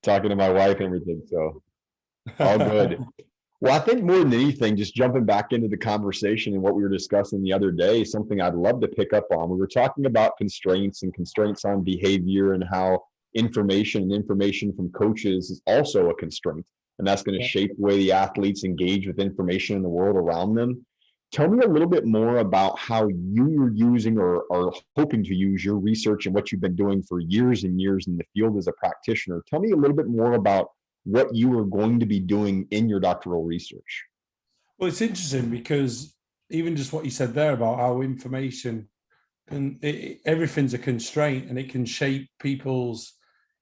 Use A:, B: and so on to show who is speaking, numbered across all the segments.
A: talking to my wife and everything. So all good. Well, I think more than anything, just jumping back into the conversation and what we were discussing the other day, something I'd love to pick up on. We were talking about constraints and constraints on behavior and how information and information from coaches is also a constraint. And that's going to
B: Yeah.
A: shape the way the athletes engage with information in the world around them. Tell me a little bit more about how you are using or are hoping to use your research and what you've been doing for years and years in the field as a practitioner. Tell me a little bit more about what you are going to be doing in your doctoral research.
B: Well, it's interesting because even just what you said there about how information and everything's a constraint and it can shape people's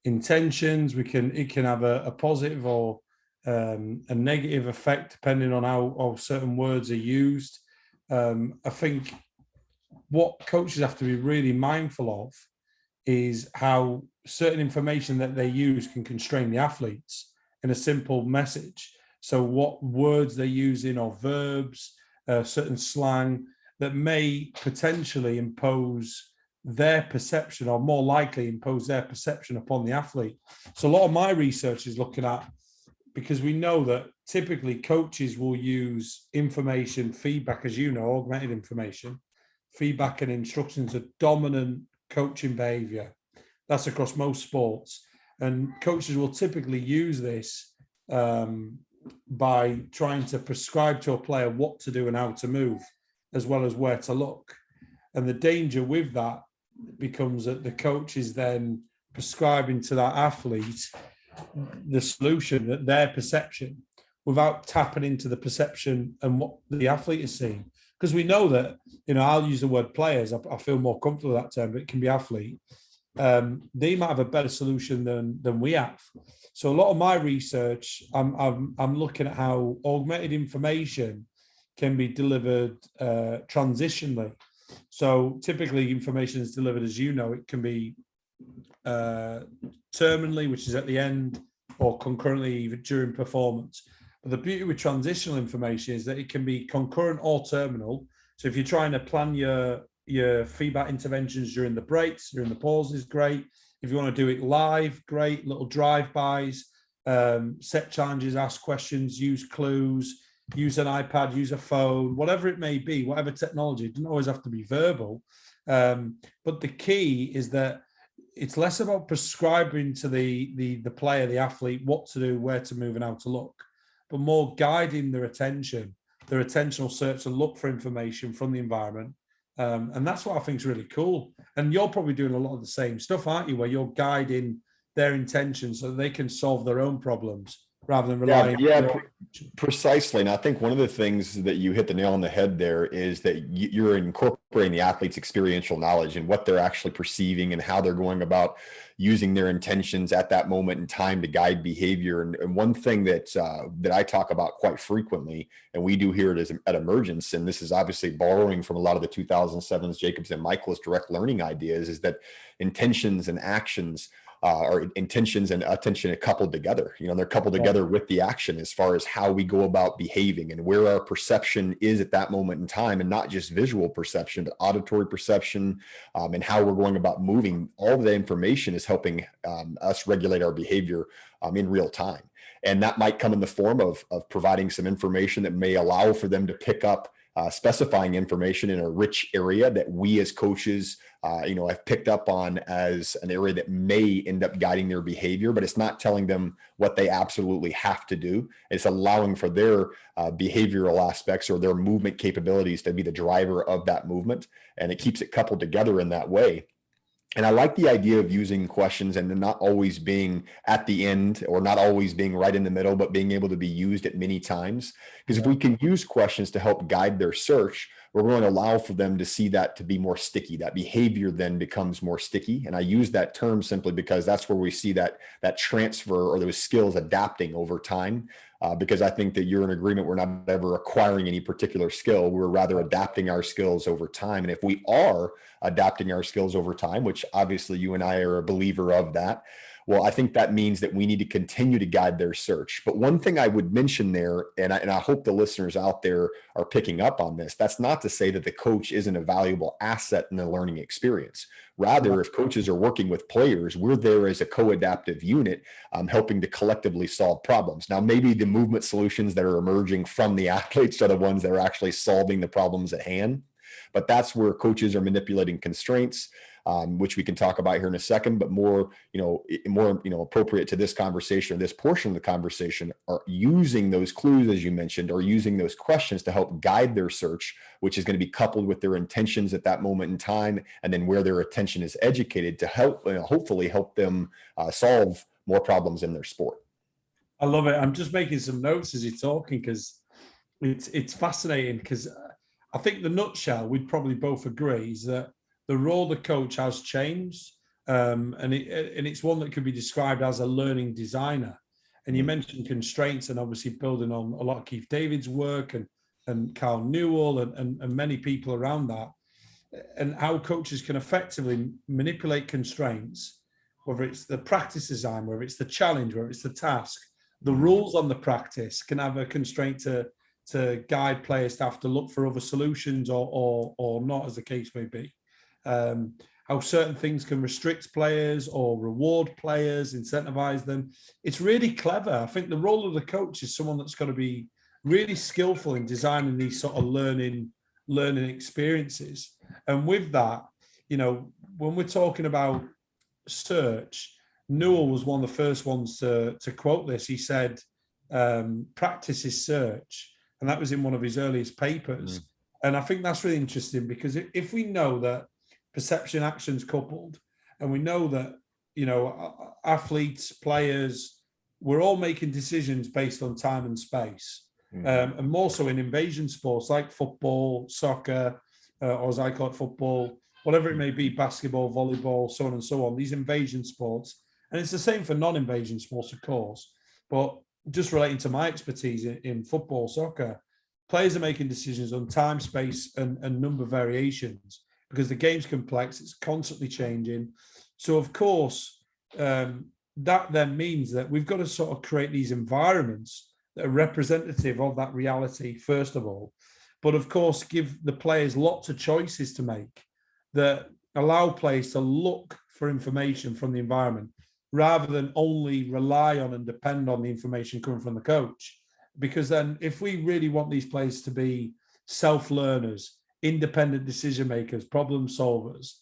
B: intentions. It can have a positive or a negative effect depending on how certain words are used. I think what coaches have to be really mindful of is how certain information that they use can constrain the athletes in a simple message. So what words they're using or verbs, certain slang that may potentially impose their perception or more likely impose their perception upon the athlete. So a lot of my research is looking at, because we know that typically coaches will use information, feedback, as you know, augmented information, feedback and instructions are dominant coaching behavior. That's across most sports. And coaches will typically use this by trying to prescribe to a player what to do and how to move, as well as where to look. And the danger with that becomes that the coach is then prescribing to that athlete the solution, that their perception, without tapping into the perception and what the athlete is seeing. Because we know that, I'll use the word players, I feel more comfortable with that term, but it can be athlete. They might have a better solution than we have. So a lot of my research, I'm looking at how augmented information can be delivered transitionally. So typically information is delivered, as you know, it can be terminally, which is at the end, or concurrently even during performance. But the beauty with transitional information is that it can be concurrent or terminal. So if you're trying to plan your feedback interventions during the breaks, during the pauses, great. If you want to do it live, great. Little drive-bys, set challenges, ask questions, use clues, use an iPad, use a phone, whatever it may be, whatever technology. It doesn't always have to be verbal. But the key is that it's less about prescribing to the player, the athlete, what to do, where to move, and how to look, but more guiding their attentional search to look for information from the environment. And that's what I think is really cool. And you're probably doing a lot of the same stuff, aren't you, where you're guiding their intentions so they can solve their own problems rather than relying on
A: precisely. And I think one of the things that you hit the nail on the head there is that you're incorporating the athlete's experiential knowledge and what they're actually perceiving and how they're going about using their intentions at that moment in time to guide behavior. And one thing that I talk about quite frequently, and we do here at Emergence, and this is obviously borrowing from a lot of the 2007's Jacobs and Michaelis direct learning ideas, is that intentions and actions or intentions and attention are coupled together. They're coupled together with the action as far as how we go about behaving and where our perception is at that moment in time, and not just visual perception, but auditory perception and how we're going about moving. All of the information is helping us regulate our behavior in real time. And that might come in the form of providing some information that may allow for them to pick up specifying information in a rich area that we as coaches, have picked up on as an area that may end up guiding their behavior, but it's not telling them what they absolutely have to do. It's allowing for their behavioral aspects or their movement capabilities to be the driver of that movement. And it keeps it coupled together in that way. And I like the idea of using questions and not always being at the end or not always being right in the middle, but being able to be used at many times. Because if we can use questions to help guide their search, we're going to allow for them to see that to be more sticky. That behavior then becomes more sticky. And I use that term simply because that's where we see that transfer or those skills adapting over time. Because I think that you're in agreement, we're not ever acquiring any particular skill. We're rather adapting our skills over time. And if we are adapting our skills over time, which obviously you and I are a believer of that, Well, I think that means that we need to continue to guide their search. But one thing I would mention there, and I hope the listeners out there are picking up on this, that's not to say that the coach isn't a valuable asset in the learning experience. Rather, if coaches are working with players, we're there as a co-adaptive unit, helping to collectively solve problems. Now, maybe the movement solutions that are emerging from the athletes are the ones that are actually solving the problems at hand. But that's where coaches are manipulating constraints, which we can talk about here in a second, but more appropriate to this conversation, or this portion of the conversation, are using those clues, as you mentioned, or using those questions to help guide their search, which is going to be coupled with their intentions at that moment in time, and then where their attention is educated to help, hopefully help them solve more problems in their sport.
B: I love it. I'm just making some notes as you're talking, because it's fascinating, because I think the nutshell we'd probably both agree is that the role of the coach has changed, and it's one that could be described as a learning designer. And you mentioned constraints, and obviously building on a lot of Keith David's work and Carl Newell and many people around that, and how coaches can effectively manipulate constraints, whether it's the practice design, whether it's the challenge, whether it's the task, the rules on the practice can have a constraint to guide players to have to look for other solutions or not, as the case may be. How certain things can restrict players or reward players, incentivize them. It's really clever. I think the role of the coach is someone that's got to be really skillful in designing these sort of learning experiences. And with that, when we're talking about search, Newell was one of the first ones to quote this. He said, practice is search. And that was in one of his earliest papers. And I think that's really interesting, because if we know that perception actions coupled, and we know that, athletes, players, we're all making decisions based on time and space. And more so in invasion sports like football, soccer, or as I call it, football, whatever it may be, basketball, volleyball, so on and so on, these invasion sports. And it's the same for non-invasion sports, of course. But just relating to my expertise in football, soccer, players are making decisions on time, space, and number variations, because the game's complex, it's constantly changing. So, of course, that then means that we've got to sort of create these environments that are representative of that reality, first of all. But, of course, give the players lots of choices to make that allow players to look for information from the environment, rather than only rely on and depend on the information coming from the coach. Because then if we really want these players to be self-learners, independent decision makers, problem solvers,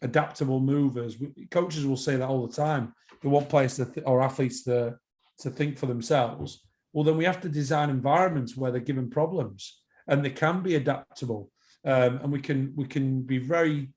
B: adaptable movers, coaches will say that all the time. They want players or athletes to think for themselves. Well, then we have to design environments where they're given problems and they can be adaptable. And we can be very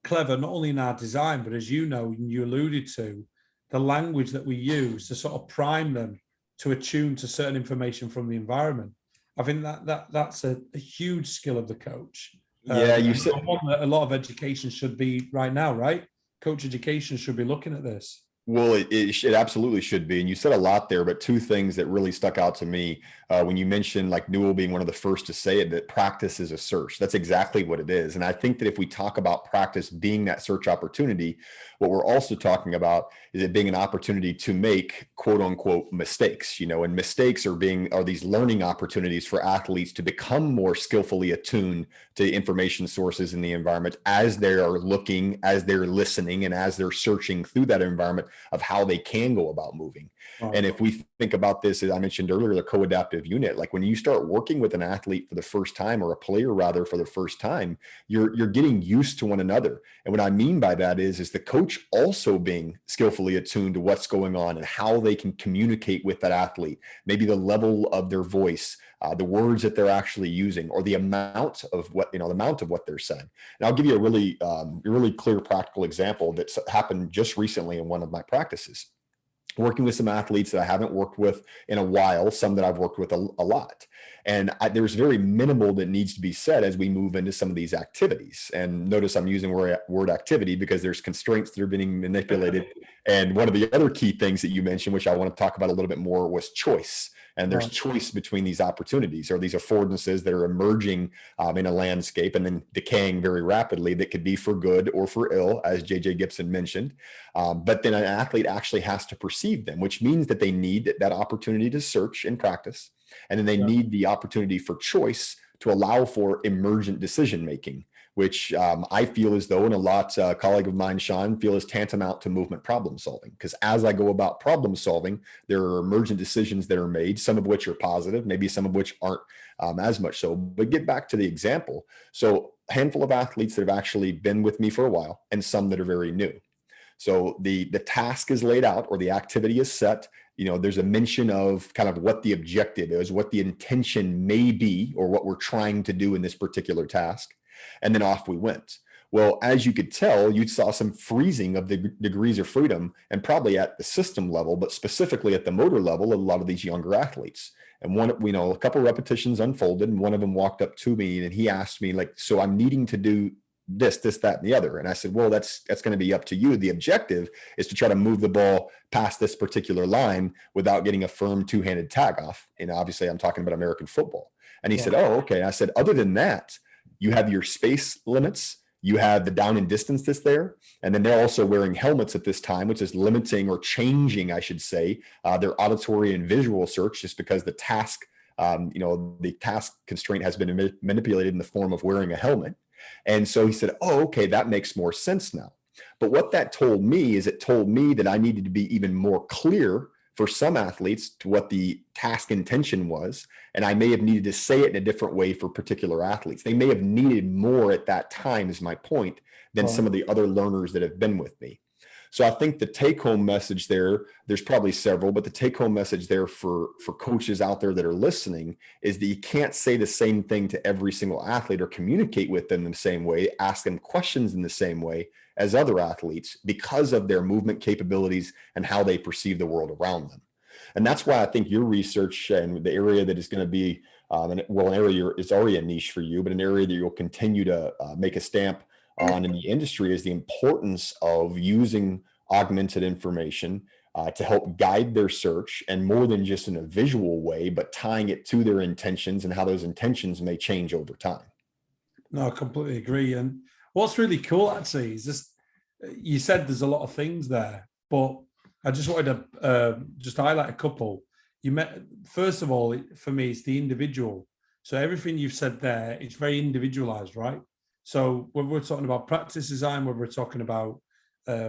B: clever, not only in our design, but as you know, you alluded to, the language that we use to sort of prime them to attune to certain information from the environment. I think that's a huge skill of the coach.
A: Yeah, you said
B: one that a lot of education should be right now, right? Coach education should be looking at this.
A: Well, it absolutely should be. And you said a lot there, but two things that really stuck out to me when you mentioned like Newell being one of the first to say it, that practice is a search. That's exactly what it is. And I think that if we talk about practice being that search opportunity, what we're also talking about is it being an opportunity to make quote unquote mistakes, and mistakes are these learning opportunities for athletes to become more skillfully attuned to information sources in the environment as they are looking, as they're listening, and as they're searching through that environment of how they can go about moving. Wow. And if we think about this, as I mentioned earlier, the co-adaptive unit, like when you start working with an athlete for the first time, or a player rather for the first time, you're getting used to one another. And what I mean by that is the coach also being skillfully attuned to what's going on and how they can communicate with that athlete, maybe the level of their voice, the words that they're actually using, or the amount of what they're saying. And I'll give you a really clear practical example that's happened just recently in one of my practices. working with some athletes that I haven't worked with in a while, some that I've worked with a lot. And there's very minimal that needs to be said as we move into some of these activities. And notice I'm using word activity because there's constraints that are being manipulated. And one of the other key things that you mentioned, which I want to talk about a little bit more, was choice. And there's choice between these opportunities or these affordances that are emerging in a landscape and then decaying very rapidly, that could be for good or for ill, as JJ Gibson mentioned. But then an athlete actually has to perceive them, which means that they need that opportunity to search and practice. And then they need the opportunity for choice to allow for emergent decision making, which I feel as though, and a lot, a colleague of mine, Sean, feel is tantamount to movement problem solving. Because as I go about problem solving, there are emergent decisions that are made, some of which are positive, maybe some of which aren't as much so. But get back to the example. So a handful of athletes that have actually been with me for a while and some that are very new. So the task is laid out or the activity is set. There's a mention of kind of what the objective is, what the intention may be, or what we're trying to do in this particular task. And then off we went. Well, as you could tell, you saw some freezing of the degrees of freedom, and probably at the system level, but specifically at the motor level, a lot of these younger athletes. And a couple of repetitions unfolded, and one of them walked up to me and he asked me, like, so I'm needing to do this, that, and the other. And I said, well, that's going to be up to you. The objective is to try to move the ball past this particular line without getting a firm two-handed tag off. And obviously I'm talking about American football. And he said, oh, okay. And I said, other than that, you have your space limits, you have the down and distance that's there. And then they're also wearing helmets at this time, which is limiting or changing, I should say, their auditory and visual search, just because the task, the task constraint has been manipulated in the form of wearing a helmet. And so he said, oh, okay, that makes more sense now. But what that told me is it told me that I needed to be even more clear for some athletes to what the task intention was. And I may have needed to say it in a different way for particular athletes. They may have needed more at that time, is my point, than some of the other learners that have been with me. So I think the take-home message there's probably several, but the take-home message there for coaches out there that are listening is that you can't say the same thing to every single athlete or communicate with them in the same way, ask them questions in the same way as other athletes because of their movement capabilities and how they perceive the world around them. And that's why I think your research and the area that is going to be, an area is already a niche for you, but an area that you'll continue to make a stamp on in the industry is the importance of using augmented information to help guide their search, and more than just in a visual way, but tying it to their intentions and how those intentions may change over time.
B: No, I completely agree. And what's really cool actually is just, you said there's a lot of things there, but I just wanted to just highlight a couple. First of all, for me, it's the individual. So everything you've said there, it's very individualized, right? So whether we're talking about practice design, whether we're talking about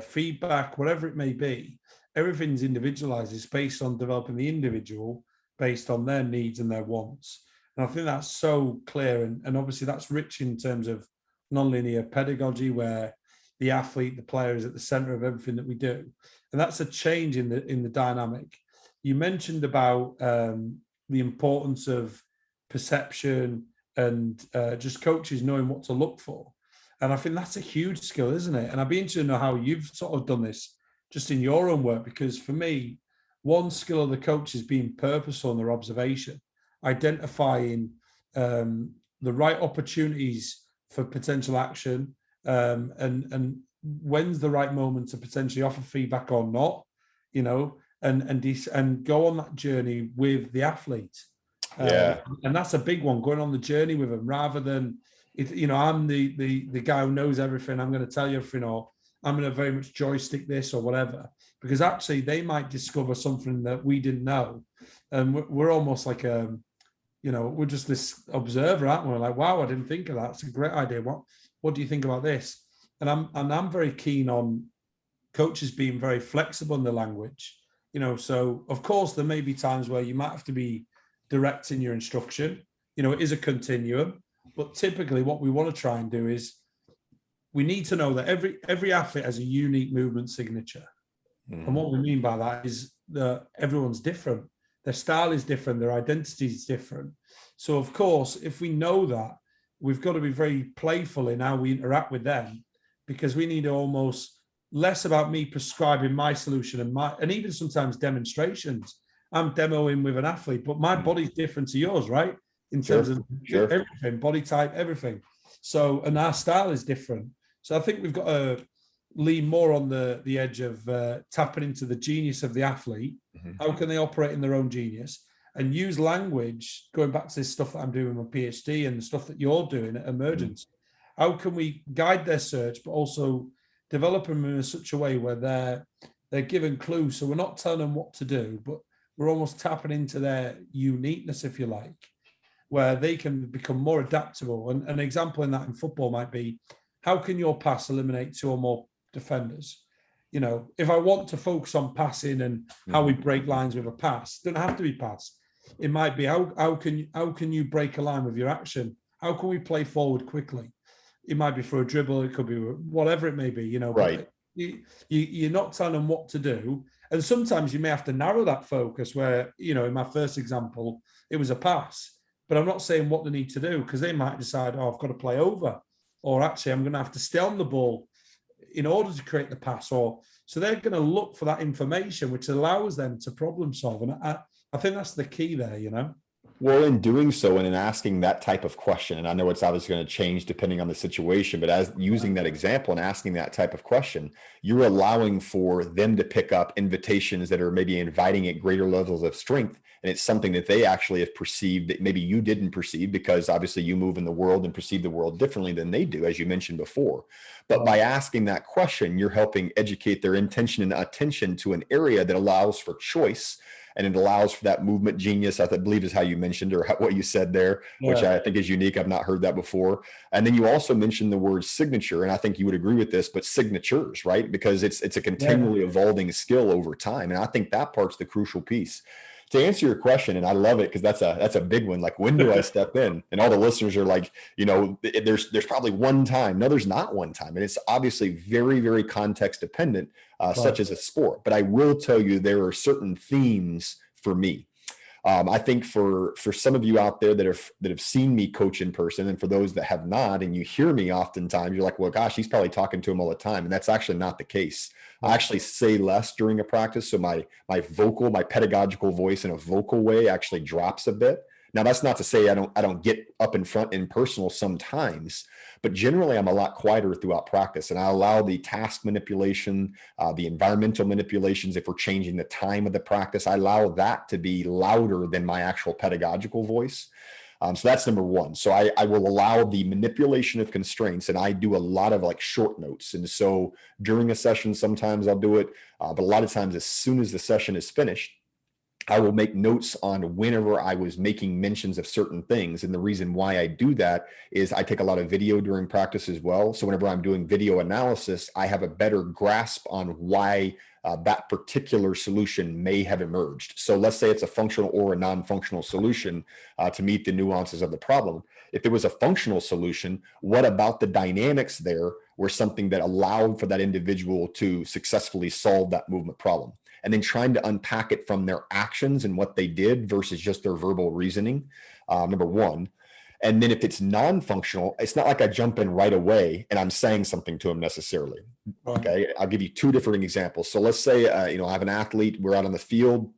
B: feedback, whatever it may be, everything's individualized. It's based on developing the individual based on their needs and their wants. And I think that's so clear. And obviously that's rich in terms of nonlinear pedagogy, where the athlete, the player, is at the center of everything that we do. And that's a change in the dynamic. You mentioned about the importance of perception and just coaches knowing what to look for. And I think that's a huge skill, isn't it? And I'd be interested to know how you've sort of done this just in your own work, because for me, one skill of the coach is being purposeful in their observation, identifying the right opportunities for potential action, and when's the right moment to potentially offer feedback or not, and go on that journey with the athlete. And that's a big one, going on the journey with them, rather than, I'm the guy who knows everything, I'm going to tell you everything, or I'm going to very much joystick this or whatever, because actually they might discover something that we didn't know. And we're almost like we're just this observer, aren't we? We're like, wow, I didn't think of that. It's a great idea. What do you think about this? And I'm very keen on coaches being very flexible in the language. So of course there may be times where you might have to be direct in your instruction. It is a continuum, but typically what we want to try and do is, we need to know that every athlete has a unique movement signature. And what we mean by that is that everyone's different. Their style is different. Their identity is different. So of course, if we know that, we've got to be very playful in how we interact with them, because we need to almost, less about me prescribing my solution and even sometimes demonstrations. I'm demoing with an athlete, but my body's different to yours, right? In terms of everything, body type, everything. So, and our style is different. So I think we've got to lean more on the edge of tapping into the genius of the athlete. How can they operate in their own genius? And use language, going back to this stuff that I'm doing with my PhD and the stuff that you're doing at Emergent. How can we guide their search, but also develop them in such a way where they're given clues? So we're not telling them what to do, but we're almost tapping into their uniqueness, if you like, where they can become more adaptable. And an example in that in football might be, how can your pass eliminate 2 or more defenders? You know, if I want to focus on passing and how we break lines with a pass, it doesn't have to be pass. It might be how can you break a line with your action? How can we play forward quickly? It might be for a dribble, it could be whatever it may be, you know.
A: Right.
B: You're not telling them what to do. And sometimes you may have to narrow that focus where, you know, in my first example, it was a pass, but I'm not saying what they need to do, because they might decide, oh, I've got to play over, or actually I'm going to have to stay on the ball in order to create the pass. Or so they're going to look for that information, which allows them to problem solve. And I think that's the key there, you know.
A: Well, in doing so and in asking that type of question, and I know it's obviously going to change depending on the situation, but as using that example and asking that type of question, you're allowing for them to pick up invitations that are maybe inviting at greater levels of strength. And it's something that they actually have perceived that maybe you didn't perceive, because obviously you move in the world and perceive the world differently than they do, as you mentioned before. But by asking that question, you're helping educate their intention and attention to an area that allows for choice. And it allows for that movement genius, I believe is how you mentioned, or what you said there, which I think is unique. I've not heard that before. And then you also mentioned the word signature, and I think you would agree with this, but signatures, right? Because it's a continually evolving skill over time. And I think that part's the crucial piece. To answer your question, and I love it because that's a big one. Like, when do I step in? And all the listeners are like, you know, there's probably one time. No, there's not one time, and it's obviously very, very context dependent, such as a sport. But I will tell you, there are certain themes for me. I think for some of you out there that have seen me coach in person, and for those that have not, and you hear me oftentimes, you're like, well, gosh, he's probably talking to him all the time. And that's actually not the case. I actually say less during a practice. So my pedagogical voice in a vocal way actually drops a bit. Now, that's not to say I don't get up in front in personal sometimes, but generally I'm a lot quieter throughout practice, and I allow the task manipulation, the environmental manipulations. If we're changing the time of the practice, I allow that to be louder than my actual pedagogical voice. So that's number one. So I will allow the manipulation of constraints, and I do a lot of like short notes. And so during a session, sometimes I'll do it, but a lot of times as soon as the session is finished, I will make notes on whenever I was making mentions of certain things. And the reason why I do that is I take a lot of video during practice as well. So whenever I'm doing video analysis, I have a better grasp on why that particular solution may have emerged. So let's say it's a functional or a non-functional solution to meet the nuances of the problem. If there was a functional solution, what about the dynamics there were something that allowed for that individual to successfully solve that movement problem? And then trying to unpack it from their actions and what they did versus just their verbal reasoning, number one. And then if it's non-functional, it's not like I jump in right away and I'm saying something to them necessarily. Okay, I'll give you 2 different examples. So let's say, I have an athlete, we're out on the field,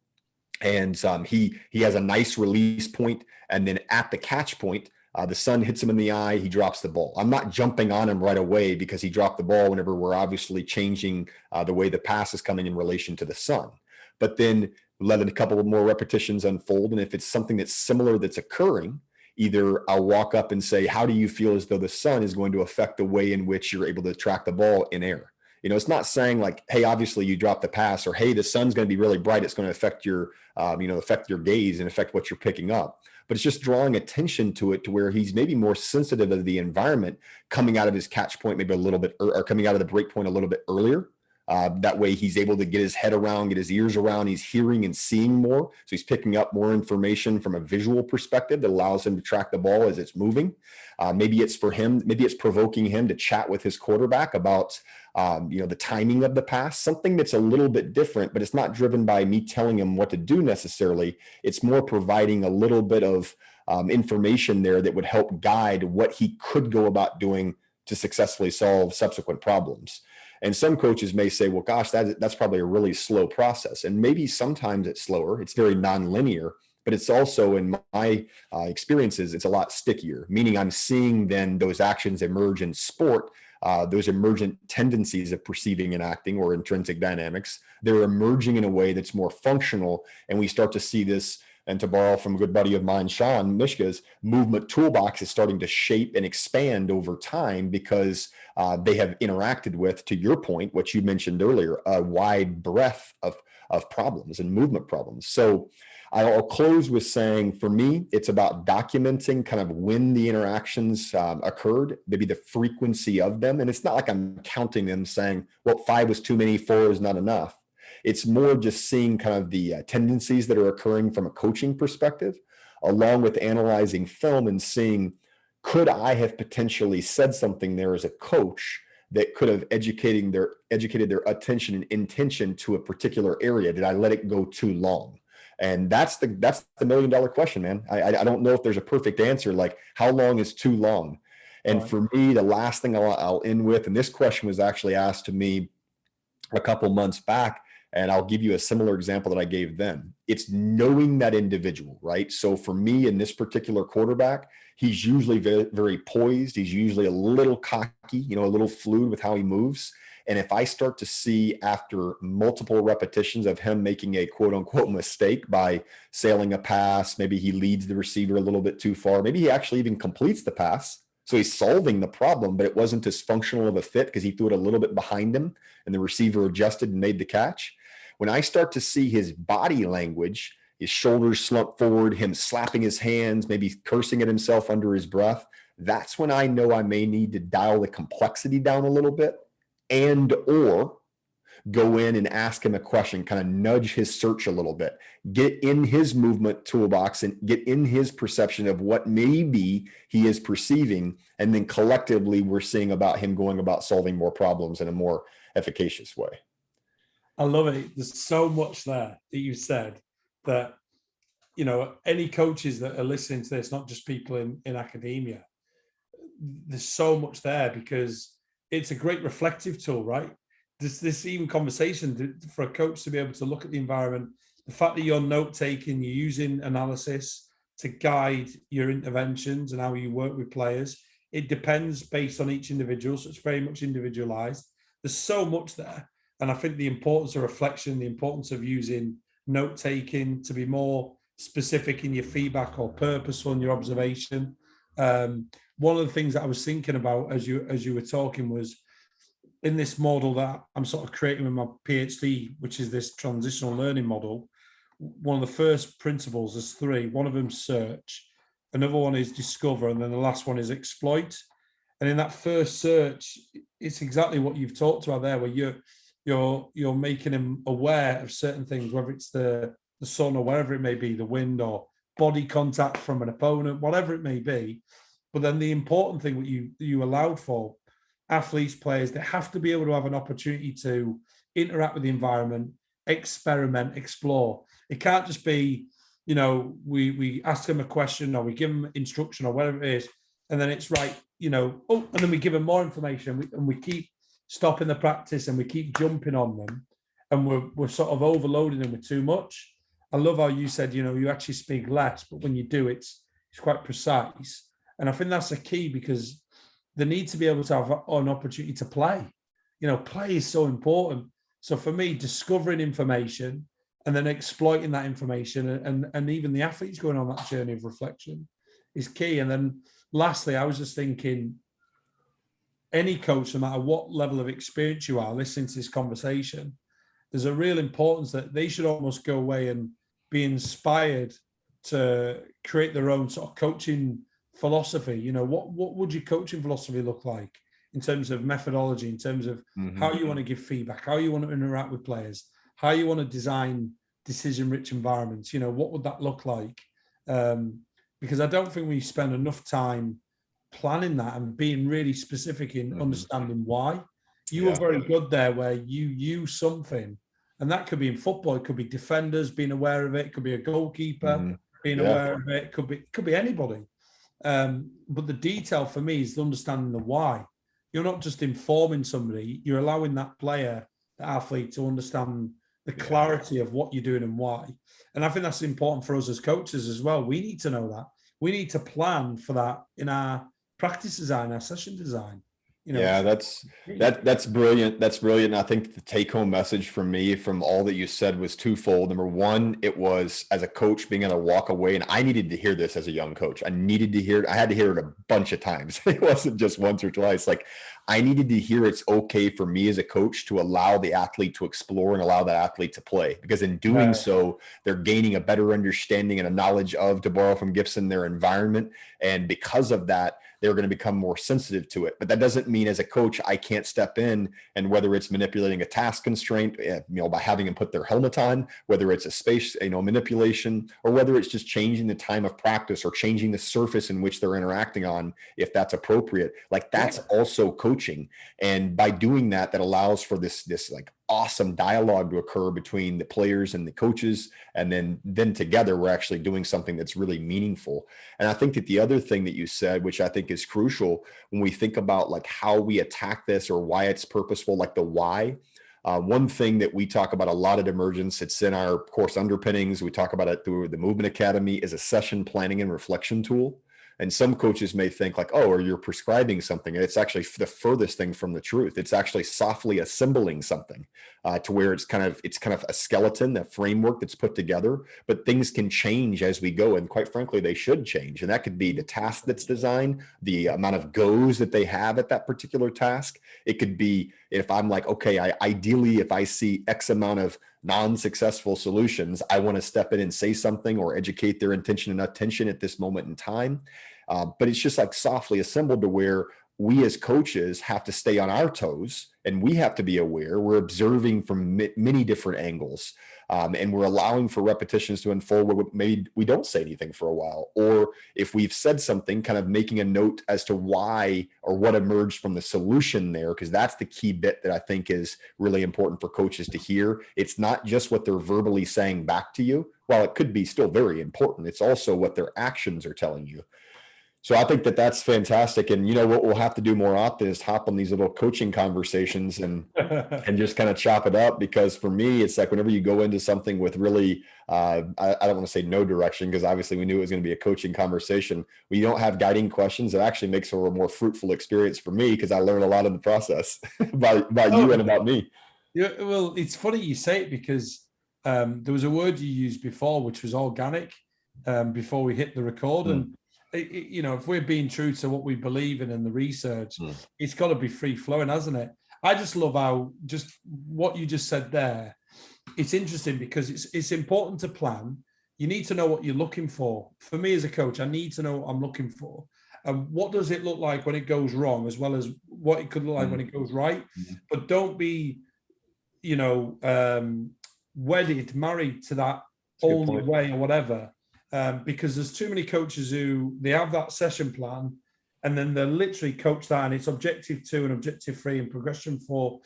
A: and he has a nice release point, and then at the catch point, the sun hits him in the eye, he drops the ball. I'm not jumping on him right away because he dropped the ball whenever we're obviously changing the way the pass is coming in relation to the sun. But then let a couple of more repetitions unfold. And if it's something that's similar that's occurring, either I'll walk up and say, how do you feel as though the sun is going to affect the way in which you're able to track the ball in air? You know, it's not saying like, hey, obviously you dropped the pass, or hey, the sun's going to be really bright, it's going to affect your, affect your gaze and affect what you're picking up. But it's just drawing attention to it to where he's maybe more sensitive of the environment coming out of his catch point, maybe a little bit, or coming out of the break point a little bit earlier. That way he's able to get his head around, get his ears around, he's hearing and seeing more. So he's picking up more information from a visual perspective that allows him to track the ball as it's moving. Maybe it's for him, maybe it's provoking him to chat with his quarterback about, the timing of the pass, something that's a little bit different, but it's not driven by me telling him what to do necessarily. It's more providing a little bit of information there that would help guide what he could go about doing to successfully solve subsequent problems. And some coaches may say, well, gosh, that's probably a really slow process. And maybe sometimes it's slower. It's very nonlinear, but it's also, in my experiences, it's a lot stickier, meaning I'm seeing then those actions emerge in sport, those emergent tendencies of perceiving and acting, or intrinsic dynamics. They're emerging in a way that's more functional. And we start to see this, and to borrow from a good buddy of mine, Sean Mishka's movement toolbox is starting to shape and expand over time, because they have interacted with, to your point, what you mentioned earlier, a wide breadth of problems and movement problems. So I'll close with saying, for me, it's about documenting kind of when the interactions occurred, maybe the frequency of them. And it's not like I'm counting them saying, well, 5 was too many, 4 is not enough. It's more just seeing kind of the tendencies that are occurring from a coaching perspective, along with analyzing film and seeing, could I have potentially said something there as a coach that could have educated their attention and intention to a particular area? Did I let it go too long? And that's the $1 million question, man. I don't know if there's a perfect answer, like how long is too long? And for me, the last thing I'll end with, and this question was actually asked to me a couple months back, and I'll give you a similar example that I gave them. It's knowing that individual, right? So for me, in this particular quarterback, he's usually very, very poised. He's usually a little cocky, a little fluid with how he moves. And if I start to see, after multiple repetitions of him making a quote unquote mistake by sailing a pass, maybe he leads the receiver a little bit too far, maybe he actually even completes the pass, so he's solving the problem, but it wasn't as functional of a fit because he threw it a little bit behind him and the receiver adjusted and made the catch. When I start to see his body language, his shoulders slump forward, him slapping his hands, maybe cursing at himself under his breath, that's when I know I may need to dial the complexity down a little bit, and or go in and ask him a question, kind of nudge his search a little bit, get in his movement toolbox and get in his perception of what maybe he is perceiving. And then collectively, we're seeing about him going about solving more problems in a more efficacious way.
B: I love it. There's so much there that you said that, any coaches that are listening to this, not just people in academia, there's so much there, because it's a great reflective tool, right? This even conversation for a coach to be able to look at the environment, the fact that you're note-taking, you're using analysis to guide your interventions and how you work with players. It depends based on each individual, so it's very much individualized. There's so much there. And I think the importance of reflection, the importance of using note-taking to be more specific in your feedback or purposeful in your observation. One of the things that I was thinking about as you were talking was, in this model that I'm sort of creating with my PhD, which is this transitional learning model, one of the first principles is 3. One of them search, another one is discover, and then the last one is exploit. And in that first search, it's exactly what you've talked about there, where you're making him aware of certain things, whether it's the sun or wherever it may be, the wind or body contact from an opponent, whatever it may be. But then the important thing that you allowed for, athletes, players, they have to be able to have an opportunity to interact with the environment, experiment, explore. It can't just be, we ask them a question or we give them instruction or whatever it is, and then it's right, and then we give them more information and we keep stopping the practice and we keep jumping on them, and we're sort of overloading them with too much. I love how you said, you actually speak less, but when you do, it's quite precise. And I think that's a key, because they need to be able to have an opportunity to play. Play is so important. So for me, discovering information and then exploiting that information, and even the athletes going on that journey of reflection is key. And then lastly, I was just thinking, any coach, no matter what level of experience you are listening to this conversation, there's a real importance that they should almost go away and be inspired to create their own sort of coaching philosophy. What would your coaching philosophy look like in terms of methodology, in terms of how you want to give feedback, how you want to interact with players, how you want to design decision-rich environments? What would that look like? Because I don't think we spend enough time planning that and being really specific in understanding why. You were very good there, where you use something, and that could be in football, it could be defenders being aware of it, it could be a goalkeeper being aware of it, it could be anybody. But the detail for me is understanding the why. you're not just informing somebody, you're allowing that player, the athlete, to understand the clarity of what you're doing and why. And I think that's important for us as coaches as well. We need to know that. We need to plan for that in our practice design, our session design.
A: Yeah, that's brilliant. That's brilliant. And I think the take home message from me from all that you said was twofold. Number one, it was as a coach being able to walk away, and I needed to hear this as a young coach. I needed to hear it. I had to hear it a bunch of times. It wasn't just once or twice. Like, I needed to hear it's okay for me as a coach to allow the athlete to explore and allow that athlete to play, because in doing so, they're gaining a better understanding and a knowledge of, to borrow from Gibson, their environment. And because of that, they're going to become more sensitive to it. But that doesn't mean as a coach, I can't step in, and whether it's manipulating a task constraint, by having them put their helmet on, whether it's a space, manipulation, or whether it's just changing the time of practice or changing the surface in which they're interacting on, if that's appropriate, like that's also coaching. And by doing that, that allows for this like awesome dialogue to occur between the players and the coaches. And then together, we're actually doing something that's really meaningful. And I think that the other thing that you said, which I think is crucial when we think about like how we attack this or why it's purposeful, like the why. One thing that we talk about a lot at Emergence, it's in our course underpinnings, we talk about it through the Movement Academy, is a session planning and reflection tool. And some coaches may think like, oh, or you're prescribing something. And it's actually the furthest thing from the truth. It's actually softly assembling something to where it's kind of a skeleton, a framework that's put together, but things can change as we go. And quite frankly, they should change. And that could be the task that's designed, the amount of goes that they have at that particular task. It could be if I'm like, okay, ideally, if I see X amount of non-successful solutions, I want to step in and say something or educate their intention and attention at this moment in time. But it's just like softly assembled to where we as coaches have to stay on our toes, and we have to be aware. We're observing from many different angles, and we're allowing for repetitions to unfold where maybe we don't say anything for a while, or if we've said something, kind of making a note as to why or what emerged from the solution there, because that's the key bit that I think is really important for coaches to hear. It's not just what they're verbally saying back to you. While it could be still very important, it's also what their actions are telling you. So I think that that's fantastic. And what we'll have to do more often is hop on these little coaching conversations and just kind of chop it up, because for me, it's like whenever you go into something with really, I don't want to say no direction, because obviously we knew it was going to be a coaching conversation. When you don't have guiding questions, it actually makes for a more fruitful experience for me, because I learn a lot in the process about you and about me.
B: Yeah, well, it's funny you say it, because there was a word you used before, which was organic, before we hit the record. And if we're being true to what we believe in and the research, it's got to be free flowing, hasn't it? I just love how just what you just said there. It's interesting because it's important to plan. You need to know what you're looking for. For me as a coach, I need to know what I'm looking for. And what does it look like when it goes wrong, as well as what it could look like when it goes right. But don't be, married to that only way or whatever. Because there's too many coaches who they have that session plan and then they literally coach that, and it's objective 2 and objective 3 and progression 4,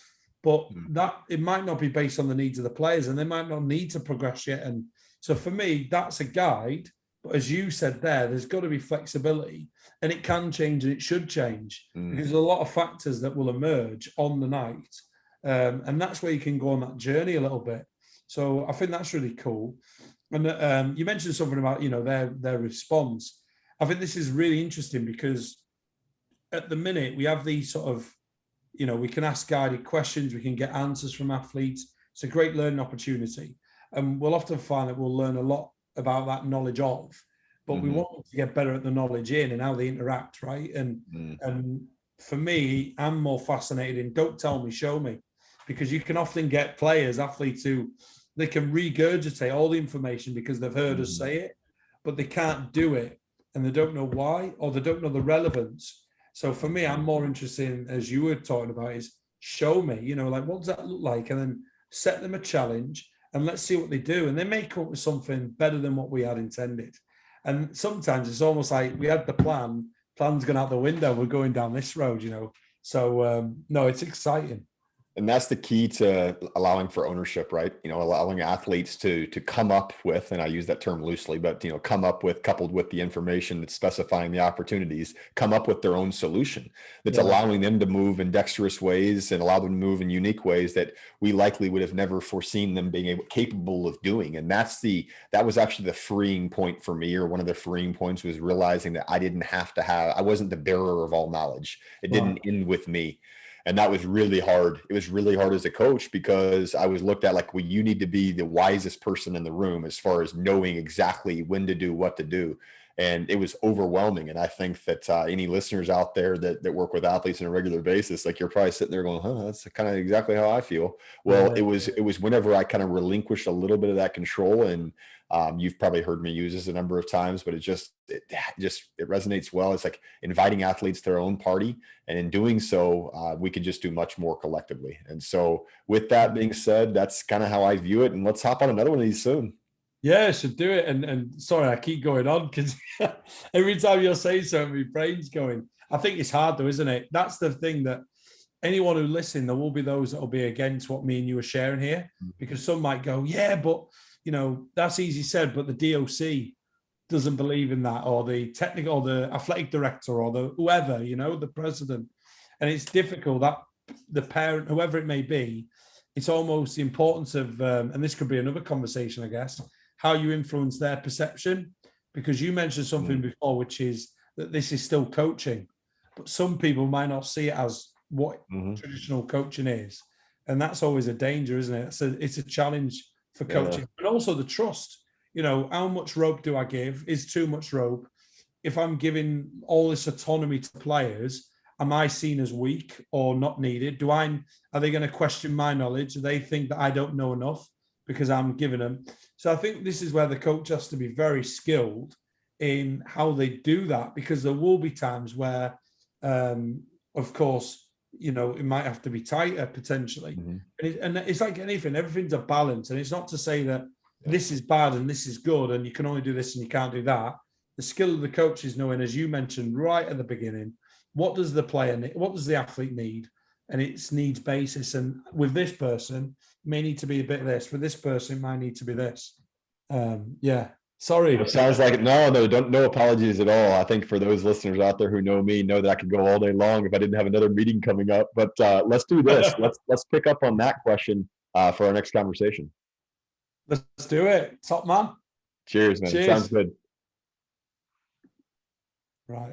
B: but that it might not be based on the needs of the players, and they might not need to progress yet. And so for me, that's a guide. But as you said there's got to be flexibility, and it can change and it should change because there's a lot of factors that will emerge on the night, and that's where you can go on that journey a little bit. So I think that's really cool. And you mentioned something about, their response. I think this is really interesting because at the minute we have these sort of, we can ask guided questions, we can get answers from athletes. It's a great learning opportunity. And we'll often find that we'll learn a lot about that knowledge of, but we want to get better at the knowledge in and how they interact, right? And for me, I'm more fascinated in don't tell me, show me, because you can often get athletes who, they can regurgitate all the information because they've heard us say it, but they can't do it and they don't know why, or they don't know the relevance. So for me, I'm more interested in, as you were talking about, is show me, like, what does that look like? And then set them a challenge and let's see what they do. And they may come up with something better than what we had intended. And sometimes it's almost like we had the plan's gone out the window, we're going down this road, So no, it's exciting.
A: And that's the key to allowing for ownership, right? Allowing athletes to come up with, and I use that term loosely, but come up with, coupled with the information that's specifying the opportunities, come up with their own solution that's
B: Yeah.
A: allowing them to move in dexterous ways and allow them to move in unique ways that we likely would have never foreseen them being capable of doing. And that was actually the freeing point for me, or one of the freeing points, was realizing that I wasn't the bearer of all knowledge. It didn't end with me. And that was really hard. It was really hard as a coach, because I was looked at like, well, you need to be the wisest person in the room as far as knowing exactly when to do what to do. And it was overwhelming. And I think that any listeners out there that work with athletes on a regular basis, like, you're probably sitting there going, that's kind of exactly how I feel. Well, it was whenever I kind of relinquished a little bit of that control, and you've probably heard me use this a number of times, but it resonates well. It's like inviting athletes to their own party. And in doing so, we can just do much more collectively. And so with that being said, that's kind of how I view it. And let's hop on another one of these soon.
B: Yeah, I should do it. And sorry, I keep going on because every time you're saying something, my brain's going. I think it's hard though, isn't it? That's the thing, that anyone who listens, there will be those that will be against what me and you are sharing here, because some might go, yeah, but that's easy said, but the DOC doesn't believe in that, or the technical, or the athletic director, or the whoever, the president. And it's difficult that the parent, whoever it may be, it's almost the importance of, and this could be another conversation, I guess, how you influence their perception. Because you mentioned something before, which is that this is still coaching, but some people might not see it as what traditional coaching is. And that's always a danger, isn't it? So it's a challenge for coaching, but also the trust. How much rope do I give? Is too much rope? If I'm giving all this autonomy to players, am I seen as weak or not needed? Are they going to question my knowledge? Do they think that I don't know enough because I'm giving them? So I think this is where the coach has to be very skilled in how they do that, because there will be times where, of course, it might have to be tighter potentially. And it's like anything, everything's a balance. And it's not to say that this is bad and this is good and you can only do this and you can't do that. The skill of the coach is knowing, as you mentioned right at the beginning, what does the player need? What does the athlete need? And it's needs basis. And with this person, it may need to be a bit of this. With this person, it might need to be this. Sorry.
A: It sounds like it. No apologies at all. I think for those listeners out there who know me, know that I could go all day long if I didn't have another meeting coming up. But let's do this. Let's pick up on that question for our next conversation.
B: Let's do it. Top man.
A: Cheers, man.
B: Cheers.
A: Sounds good.
B: Right.